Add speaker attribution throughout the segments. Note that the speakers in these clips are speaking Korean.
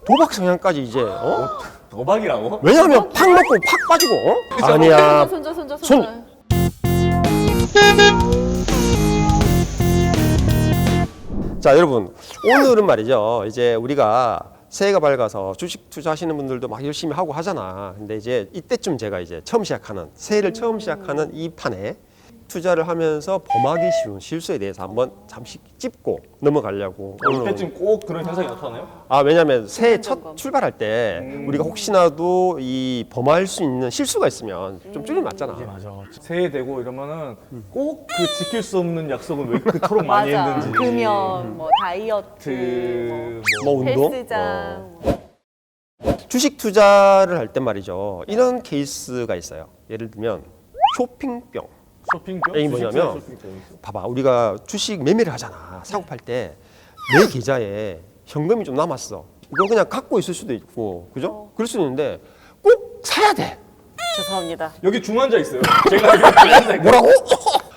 Speaker 1: 도박 성향까지 이제
Speaker 2: 도박이라고?
Speaker 1: 왜냐하면 팍 먹고 팍 빠지고 아니야. 손. 자, 여러분 오늘은 말이죠. 이제 우리가 새해가 밝아서 주식 투자하시는 분들도 막 열심히 하고 하잖아. 근데 이제 이때쯤 제가 이제 새해를 처음 시작하는 이 판에 투자를 하면서 범하기 쉬운 실수에 대해서 한번 잠시 짚고 넘어가려고.
Speaker 2: 이때쯤 꼭 그런 현상이 나타나요?
Speaker 1: 왜냐면 새해 첫 출발할 때 우리가 혹시나도 이 범할 수 있는 실수가 있으면 좀 쫄림 맞잖아.
Speaker 2: 맞아. 새해 되고 이러면은 꼭 그 지킬 수 없는 약속은 왜 그토록 많이
Speaker 3: 맞아.
Speaker 2: 했는지.
Speaker 3: 금연, 뭐 다이어트,
Speaker 1: 뭐 운동?
Speaker 3: 헬스장.
Speaker 1: 주식 투자를 할 때 말이죠. 이런 케이스가 있어요. 예를 들면 쇼핑병.
Speaker 2: 쇼핑병?
Speaker 1: 이게 뭐냐면 봐봐, 우리가 주식 매매를 하잖아. 사고 팔 때 내 계좌에 현금이 좀 남았어. 이거 그냥 갖고 있을 수도 있고, 그죠? 그럴 수 있는데 꼭 사야 돼.
Speaker 3: 죄송합니다.
Speaker 2: 여기 중환자 있어요. 제가 여기 중환자 있거든요.
Speaker 1: 뭐라고?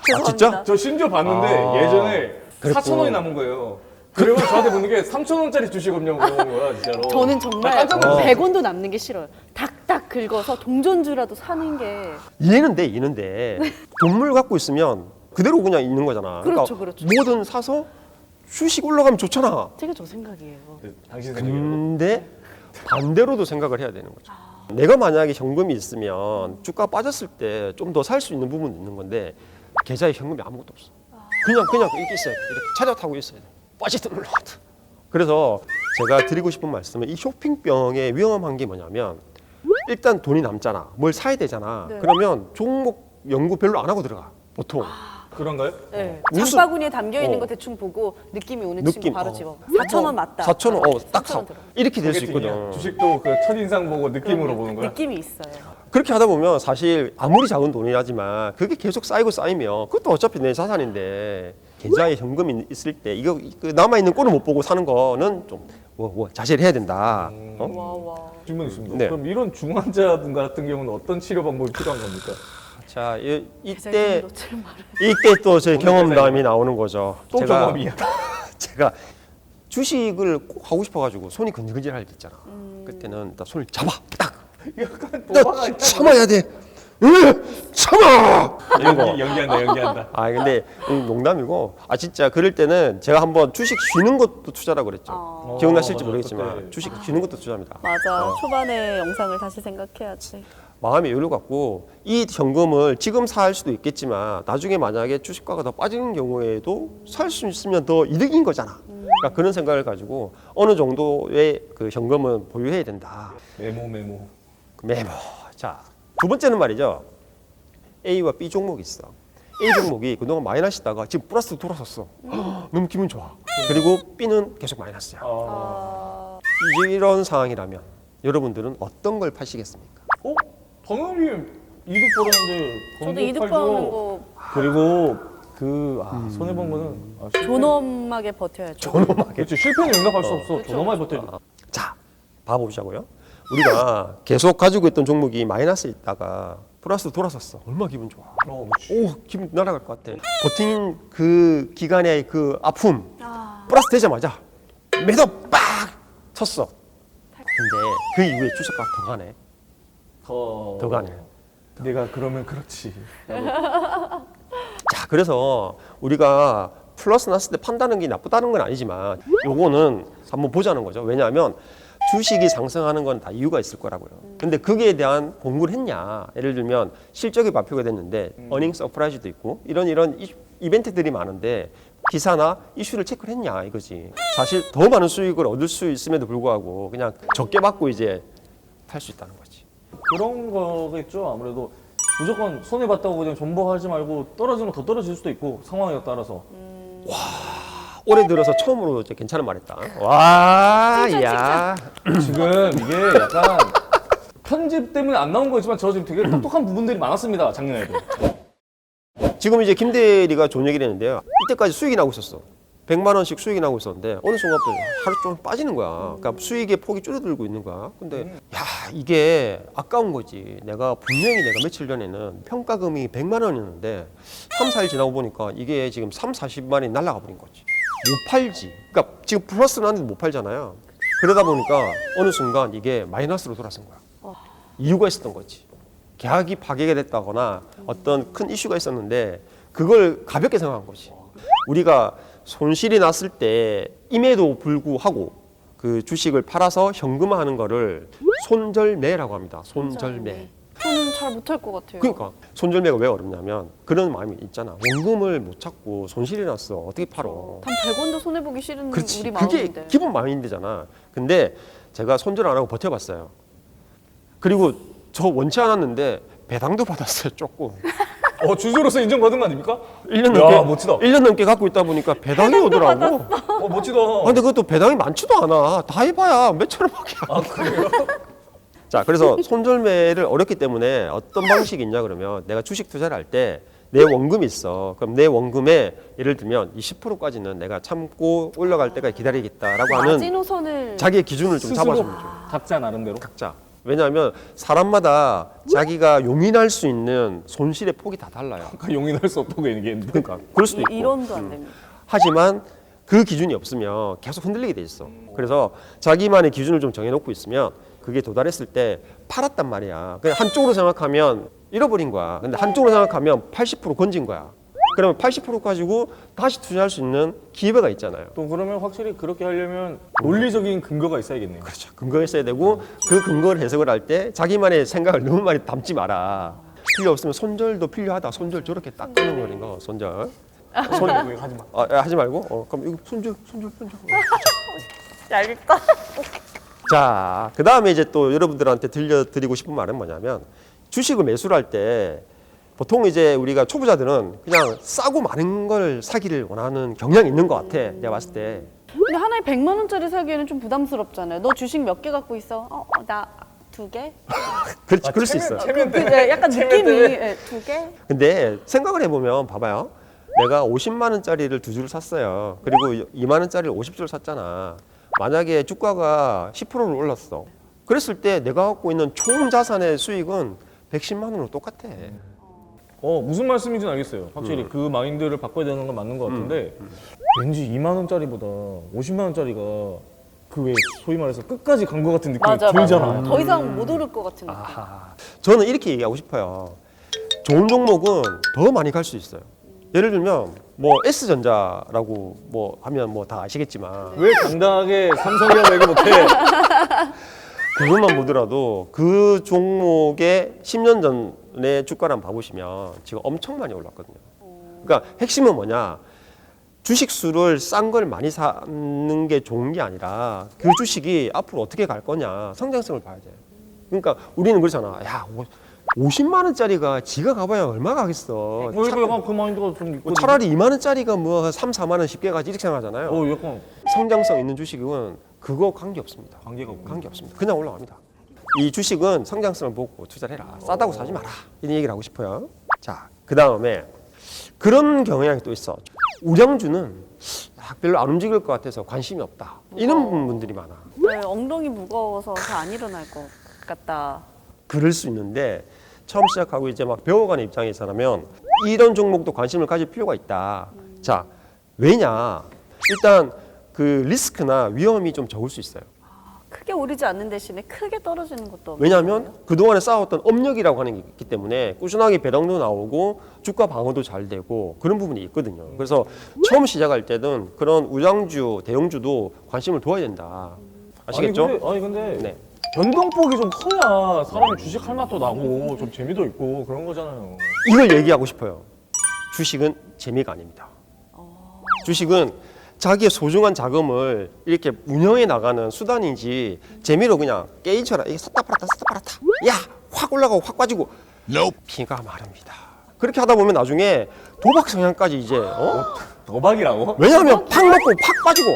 Speaker 3: 죄송합니다.
Speaker 1: 진짜?
Speaker 2: 저 심지어 봤는데 예전에
Speaker 1: 그랬고.
Speaker 2: 4,000원이 남은 거예요. 그리고 저한테 묻는 게 3,000원짜리 주식 없냐고 물어본 거야, 진짜로.
Speaker 3: 저는 정말
Speaker 2: 깜짝 놀랐어.
Speaker 3: 100원도 남는 게 싫어요. 닥닥 긁어서 동전주라도 사는 게.
Speaker 1: 이해는데 돈물 갖고 있으면 그대로 그냥 있는 거잖아.
Speaker 3: 그렇죠,
Speaker 1: 그러니까
Speaker 3: 그렇죠.
Speaker 1: 뭐든 사서 주식 올라가면 좋잖아.
Speaker 3: 되게 저 생각이에요.
Speaker 2: 당신 생각이라고.
Speaker 1: 근데 반대로도 생각을 해야 되는 거죠. 내가 만약에 현금이 있으면 주가 빠졌을 때 좀 더 살 수 있는 부분이 있는 건데 계좌에 현금이 아무것도 없어. 그냥 이렇게 있어야 돼. 이렇게 차려 타고 있어야 돼. 빠지든 올라가든. 그래서 제가 드리고 싶은 말씀은 이 쇼핑병의 위험한 게 뭐냐면 일단 돈이 남잖아. 뭘 사야 되잖아.
Speaker 3: 네.
Speaker 1: 그러면 종목 연구 별로 안 하고 들어가. 보통.
Speaker 2: 그런가요?
Speaker 3: 네.
Speaker 1: 무슨-
Speaker 3: 장바구니에 담겨 있는
Speaker 1: 어.
Speaker 3: 거 대충 보고 느낌이 오는
Speaker 1: 느낌,
Speaker 3: 친구 바로
Speaker 1: 어.
Speaker 3: 집어. 4,000원 맞다.
Speaker 1: 4,000원, 딱
Speaker 3: 3,000원
Speaker 1: 사.
Speaker 3: 들어.
Speaker 1: 이렇게 될 수
Speaker 2: 소개팅이야.
Speaker 1: 있거든.
Speaker 2: 주식도 그 첫인상 보고 느낌으로 보는 거야?
Speaker 3: 느낌이 있어요.
Speaker 1: 그렇게 하다 보면 사실 아무리 작은 돈이라지만 그게 계속 쌓이면 그것도 어차피 내 자산인데 계좌에 현금이 있을 때 이거 남아 있는 꼴을 못 보고 사는 거는 좀 자제를 해야 된다.
Speaker 3: 와.
Speaker 2: 질문 있습니다.
Speaker 1: 네.
Speaker 2: 그럼 이런 중환자분 같은 경우는 어떤 치료 방법이 필요한 겁니까?
Speaker 1: 자,
Speaker 3: 계좌에
Speaker 1: 이때
Speaker 3: 놓칠 말을.
Speaker 1: 이때 또 제
Speaker 2: 오늘
Speaker 1: 경험담이 나오는 거죠.
Speaker 2: 또 경험이야.
Speaker 1: 제가 주식을 꼭 하고 싶어가지고 손이 근질근질할 때 있잖아. 그때는 일단 손을 잡아, 딱.
Speaker 2: 약간
Speaker 1: 나
Speaker 2: 도박 아니야?
Speaker 1: 참아야 돼. 참아. 이런 거.
Speaker 2: 연기한다.
Speaker 1: 근데 농담이고 진짜 그럴 때는 제가 한번 주식 쉬는 것도 투자라고 그랬죠. 기억나실지
Speaker 2: 맞아요.
Speaker 1: 모르겠지만
Speaker 2: 그때.
Speaker 1: 주식 쉬는 것도 투자입니다.
Speaker 3: 맞아. 초반에 영상을 다시 생각해야지.
Speaker 1: 마음의 여유를 갖고 이 현금을 지금 살 수도 있겠지만 나중에 만약에 주식가가 더 빠지는 경우에도 살 수 있으면 더 이득인 거잖아. 그러니까 그런 생각을 가지고 어느 정도의 그 현금은 보유해야 된다.
Speaker 2: 메모.
Speaker 1: 메모. 자, 두 번째는 말이죠. A와 B 종목이 있어. A 종목이 그동안 마이너스다가 지금 플러스 돌아섰어. 너무 기분 좋아. 그리고 B는 계속 마이너스야. 이런 상황이라면 여러분들은 어떤 걸 파시겠습니까?
Speaker 2: 당연히 이득 벌었는데
Speaker 3: 저도 이득 버는 거
Speaker 2: 그리고 손해 본 거는
Speaker 3: 존엄하게 버텨야죠.
Speaker 2: 그렇지 실패는 용납할 수 없어. 존엄하게 버텨.
Speaker 1: 자, 봐보자고요. 우리가 계속 가지고 있던 종목이 마이너스에 있다가 플러스 돌아섰어. 얼마나 기분 좋아. 오, 기분 날아갈 것 같아. 버틴 그 기간의 그 아픔 플러스 되자마자 매도 빡 쳤어. 근데 그 이후에 주식가 더 가네. 더 가네.
Speaker 2: 내가 그러면 그렇지.
Speaker 1: 자, 그래서 우리가 플러스 났을 때 판다는 게 나쁘다는 건 아니지만 요거는 한번 보자는 거죠. 왜냐하면 주식이 상승하는 건 다 이유가 있을 거라고요. 근데 거기에 대한 공부를 했냐. 예를 들면 실적이 발표가 됐는데 어닝 서프라이즈도 있고 이런 이벤트들이 많은데 기사나 이슈를 체크를 했냐 이거지. 사실 더 많은 수익을 얻을 수 있음에도 불구하고 그냥 적게 받고 이제 팔 수 있다는 거지.
Speaker 2: 그런 거겠죠. 아무래도 무조건 손해 봤다고 그냥 존버하지 말고 떨어지면 더 떨어질 수도 있고 상황에 따라서.
Speaker 1: 올해 들어서 처음으로 이제 괜찮은 말했다. 와, 야.
Speaker 2: 지금 이게 약간 편집 때문에 안 나온 거지만 저 지금 되게 똑똑한 부분들이 많았습니다. 작년에도.
Speaker 1: 지금 이제 김 대리가 좋은 얘기를 했는데요. 이때까지 수익이 나고 있었어. 100만 원씩 수익이 나고 있었는데 어느 순간부터 하루 좀 빠지는 거야. 그러니까 수익의 폭이 줄어들고 있는 거야. 근데 야, 이게 아까운 거지. 분명히 내가 며칠 전에는 평가금이 100만 원이었는데 3, 4일 지나고 보니까 이게 지금 3, 40만 원이 날아가 버린 거지. 못 팔지. 그러니까 지금 플러스 나는데 못 팔잖아요. 그러다 보니까 어느 순간 이게 마이너스로 돌아선 거야. 이유가 있었던 거지. 계약이 파기가 됐다거나 어떤 큰 이슈가 있었는데 그걸 가볍게 생각한 거지. 우리가 손실이 났을 때 임에도 불구하고 그 주식을 팔아서 현금화하는 거를 손절매라고 합니다. 손절매.
Speaker 3: 저는 잘 못할 것 같아요.
Speaker 1: 그러니까 손절매가 왜 어렵냐면 그런 마음이 있잖아. 원금을 못 찾고 손실이 났어. 어떻게 팔어?
Speaker 3: 단 100원도 손해 보기 싫은
Speaker 1: 그렇지.
Speaker 3: 우리
Speaker 1: 그게
Speaker 3: 마음인데.
Speaker 1: 기본 마인드잖아. 근데 제가 손절 안 하고 버텨봤어요. 그리고 저 원치 않았는데 배당도 받았어요. 조금.
Speaker 2: 주주로서 인정받은 거 아닙니까?
Speaker 1: 1년
Speaker 2: 야,
Speaker 1: 넘게
Speaker 2: 멋지다.
Speaker 1: 1년 넘게 갖고 있다 보니까 배당이 오더라고.
Speaker 2: 멋지다.
Speaker 1: 근데 그것도 배당이 많지도 않아. 다 해봐야 몇천 원밖에 안
Speaker 2: 아, 그래요?
Speaker 1: 자, 그래서 손절매를 어렵기 때문에 어떤 방식이 있냐 그러면 내가 주식 투자를 할 때 내 원금이 있어. 그럼 내 원금에 예를 들면 이 10%까지는 내가 참고 올라갈 때까지 기다리겠다라고 하는
Speaker 3: 마지노선을
Speaker 1: 자기의 기준을 좀
Speaker 2: 스스로
Speaker 1: 잡아주면 좋아요.
Speaker 2: 각자 나름대로.
Speaker 1: 각자. 왜냐하면 사람마다 자기가 용인할 수 있는 손실의 폭이 다 달라요.
Speaker 2: 아까 용인할 수 없다고 얘기했는데.
Speaker 1: 그러니까 그럴 수도 있고.
Speaker 3: 1원도 안 됩니다.
Speaker 1: 하지만 그 기준이 없으면 계속 흔들리게 돼 있어. 그래서 자기만의 기준을 좀 정해놓고 있으면 그게 도달했을 때 팔았단 말이야. 그냥 한쪽으로 생각하면 잃어버린 거야. 근데 한쪽으로 생각하면 80% 건진 거야. 그러면 80% 가지고 다시 투자할 수 있는 기회가 있잖아요.
Speaker 2: 또 그러면 확실히 그렇게 하려면 논리적인 근거가 있어야겠네요.
Speaker 1: 그렇죠. 근거가 있어야 되고 그 근거를 해석을 할 때 자기만의 생각을 너무 많이 담지 마라. 필요 없으면 손절도 필요하다. 손절 저렇게 딱 끊어버린 거. 손절.
Speaker 2: 손 하지 마.
Speaker 1: 하지 말고. 그럼 이거 손절.
Speaker 3: 얇다.
Speaker 1: 자, 그 다음에 이제 또 여러분들한테 들려드리고 싶은 말은 뭐냐면 주식을 매수를 할 때 보통 이제 우리가 초보자들은 그냥 싸고 많은 걸 사기를 원하는 경향이 있는 것 같아. 내가 봤을 때.
Speaker 3: 근데 하나에 100만 원짜리 사기에는 좀 부담스럽잖아요. 너 주식 몇 개 갖고 있어? 나 2개?
Speaker 1: 그렇지, 그럴 수 있어요.
Speaker 2: 체면 때.
Speaker 3: 네, 약간 느낌이
Speaker 2: 때문에.
Speaker 3: 2개?
Speaker 1: 근데 생각을 해보면 봐봐요. 내가 50만 원짜리를 2주를 샀어요. 그리고 2만 원짜리를 50주를 샀잖아. 만약에 주가가 10%를 올랐어. 그랬을 때 내가 갖고 있는 총 자산의 수익은 110만 원으로 똑같아.
Speaker 2: 무슨 말씀인지는 알겠어요. 확실히 그 마인드를 바꿔야 되는 건 맞는 것 같은데 왠지 2만 원짜리보다 50만 원짜리가 그 왜 소위 말해서 끝까지 간 것 같은 느낌이
Speaker 3: 맞아.
Speaker 2: 들잖아요.
Speaker 3: 더 이상 못 오를 것 같은 느낌.
Speaker 1: 아하. 저는 이렇게 얘기하고 싶어요. 좋은 종목은 더 많이 갈 수 있어요. 예를 들면 뭐 S전자라고 뭐 하면 뭐 다 아시겠지만
Speaker 2: 왜 당당하게 삼성이라고 얘기 못해?
Speaker 1: 그것만 보더라도 그 종목의 10년 전의 주가를 한번 봐보시면 지금 엄청 많이 올랐거든요. 그러니까 핵심은 뭐냐? 주식수를 싼 걸 많이 사는 게 좋은 게 아니라 그 주식이 앞으로 어떻게 갈 거냐 성장성을 봐야 돼요. 그러니까 우리는 그렇잖아. 야, 50만 원짜리가 지가 가봐야 얼마 가겠어.
Speaker 2: 약간 그 마인드가 좀 있거든요.
Speaker 1: 차라리 2만 원짜리가 뭐 3, 4만 원 쉽게 가지 이렇게 생각하잖아요.
Speaker 2: 약간
Speaker 1: 성장성 있는 주식은 그거 관계 없습니다.
Speaker 2: 관계가 없고.
Speaker 1: 관계 없습니다. 그냥 올라갑니다. 이 주식은 성장성을 보고 투자를 해라. 싸다고 사지 마라. 이런 얘기를 하고 싶어요. 자, 그 다음에 그런 경향이 또 있어. 우량주는 별로 안 움직일 것 같아서 관심이 없다. 이런 분들이 많아.
Speaker 3: 네, 엉덩이 무거워서 잘 안 일어날 것 같다.
Speaker 1: 그럴 수 있는데 처음 시작하고 이제 막 배워가는 입장에서라면 이런 종목도 관심을 가질 필요가 있다. 자, 왜냐? 일단 그 리스크나 위험이 좀 적을 수 있어요.
Speaker 3: 크게 오르지 않는 대신에 크게 떨어지는 것도 없는
Speaker 1: 왜냐하면
Speaker 3: 거예요?
Speaker 1: 그동안에 쌓아왔던 업력이라고 하는 게 있기 때문에 꾸준하게 배당도 나오고 주가 방어도 잘 되고 그런 부분이 있거든요. 그래서 처음 시작할 때는 그런 우량주, 대형주도 관심을 둬야 된다. 아시겠죠?
Speaker 2: 아니 근데
Speaker 1: 네.
Speaker 2: 변동폭이 좀 커야 사람이 주식할 맛도 나고 좀 재미도 있고 그런 거잖아요.
Speaker 1: 이걸 얘기하고 싶어요. 주식은 재미가 아닙니다. 주식은 자기의 소중한 자금을 이렇게 운영해 나가는 수단이지 재미로 그냥 게임처럼 이게 샀다 팔았다 야 확 올라가고 확 빠지고 피가 마릅니다. 그렇게 하다 보면 나중에 도박 성향까지 이제
Speaker 2: 도박이라고?
Speaker 1: 왜냐하면 팍 먹고 팍 빠지고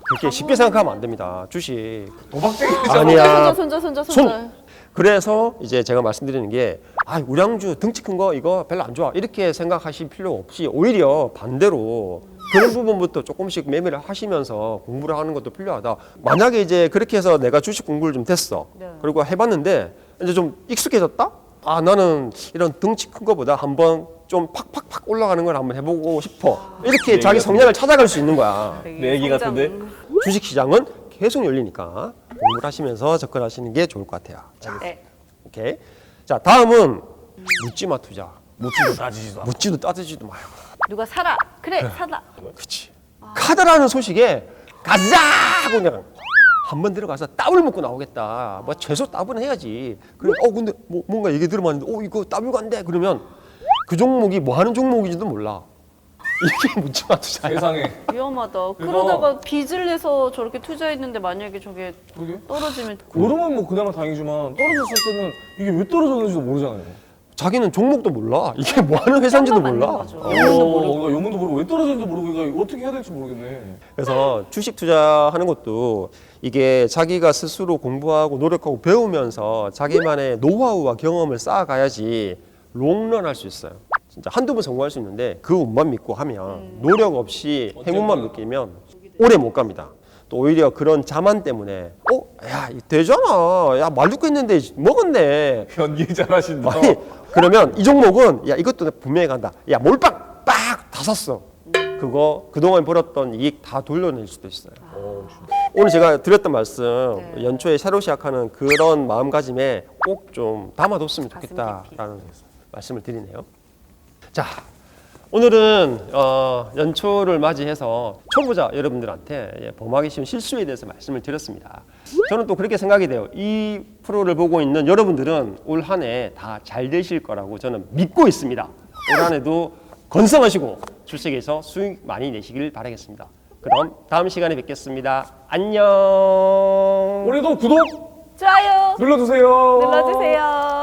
Speaker 1: 그렇게 쉽게 생각하면 안 됩니다. 주식
Speaker 2: 도박쟁이잖아.
Speaker 1: 아니야.
Speaker 3: 손절.
Speaker 1: 그래서 이제 제가 말씀드리는 게 우량주 덩치 큰 거 이거 별로 안 좋아 이렇게 생각하실 필요 없이 오히려 반대로 그런 부분부터 조금씩 매매를 하시면서 공부를 하는 것도 필요하다. 만약에 이제 그렇게 해서 내가 주식 공부를 좀 됐어.
Speaker 3: 네.
Speaker 1: 그리고 해봤는데 이제 좀 익숙해졌다. 나는 이런 덩치 큰 거보다 한번 좀 팍팍팍 올라가는 걸 한번 해보고 싶어. 이렇게 자기 성향을 찾아갈 수 있는 거야.
Speaker 2: 내 얘기 같은데?
Speaker 1: 주식 시장은 계속 열리니까 공부를 하시면서 접근하시는 게 좋을 것 같아요. 자,
Speaker 3: 네.
Speaker 1: 오케이. 자, 다음은 묻지마 투자.
Speaker 2: 묻지도 따지지도 않고.
Speaker 1: 묻지도 따지지도 마요.
Speaker 3: 누가 사라. 그래, 사다.
Speaker 1: 그치. 카드라는 소식에 가자 하고 그냥 한 번 들어가서 따블 먹고 나오겠다. 뭐 최소 따블은 해야지. 그래, 근데 뭐 뭔가 얘기 들어봤는데, 이거 따블 간대. 그러면 그 종목이 뭐 하는 종목인지도 몰라. 이게 묻지마 투자야.
Speaker 2: 세상에.
Speaker 3: 위험하다. 그러다가 빚을 내서 저렇게 투자했는데 만약에 저게
Speaker 2: 그게?
Speaker 3: 떨어지면
Speaker 2: 오르면 뭐 그나마 다행이지만 떨어졌을 때는 이게 왜 떨어졌는지도 모르잖아요.
Speaker 1: 자기는 종목도 몰라. 이게 뭐 하는 회사인지도
Speaker 3: 맞는
Speaker 1: 몰라.
Speaker 3: 거죠.
Speaker 2: 영문도 모르고 왜 떨어졌는지 모르고 이거 어떻게 해야 될지 모르겠네.
Speaker 1: 그래서 주식 투자하는 것도 이게 자기가 스스로 공부하고 노력하고 배우면서 자기만의 노하우와 경험을 쌓아가야지 롱런 할 수 있어요. 진짜 한두 번 성공할 수 있는데 그 운만 믿고 하면 노력 없이 행운만 믿기면 오래 못 갑니다. 또 오히려 그런 자만 때문에 야 되잖아. 야 말 듣고 있는데 먹었네.
Speaker 2: 연기 잘하신다.
Speaker 1: 아니 그러면 이 종목은 야 이것도 분명히 간다. 야 몰빵 빡 다 샀어. 그거 그동안 벌었던 이익 다 돌려낼 수도 있어요. 오늘 제가 드렸던 말씀
Speaker 3: 네.
Speaker 1: 연초에 새로 시작하는 그런 마음가짐에 꼭 좀 담아뒀으면 좋겠다라는 말씀을 드리네요. 자 오늘은 연초를 맞이해서 초보자 여러분들한테 범하기 쉬운 실수에 대해서 말씀을 드렸습니다. 저는 또 그렇게 생각이 돼요. 이 프로를 보고 있는 여러분들은 올 한 해 다 잘 되실 거라고 저는 믿고 있습니다. 올 한 해도 건성하시고 주식에서 수익 많이 내시길 바라겠습니다. 그럼 다음 시간에 뵙겠습니다. 안녕.
Speaker 2: 우리도 구독
Speaker 3: 좋아요
Speaker 2: 눌러주세요.
Speaker 3: 눌러주세요.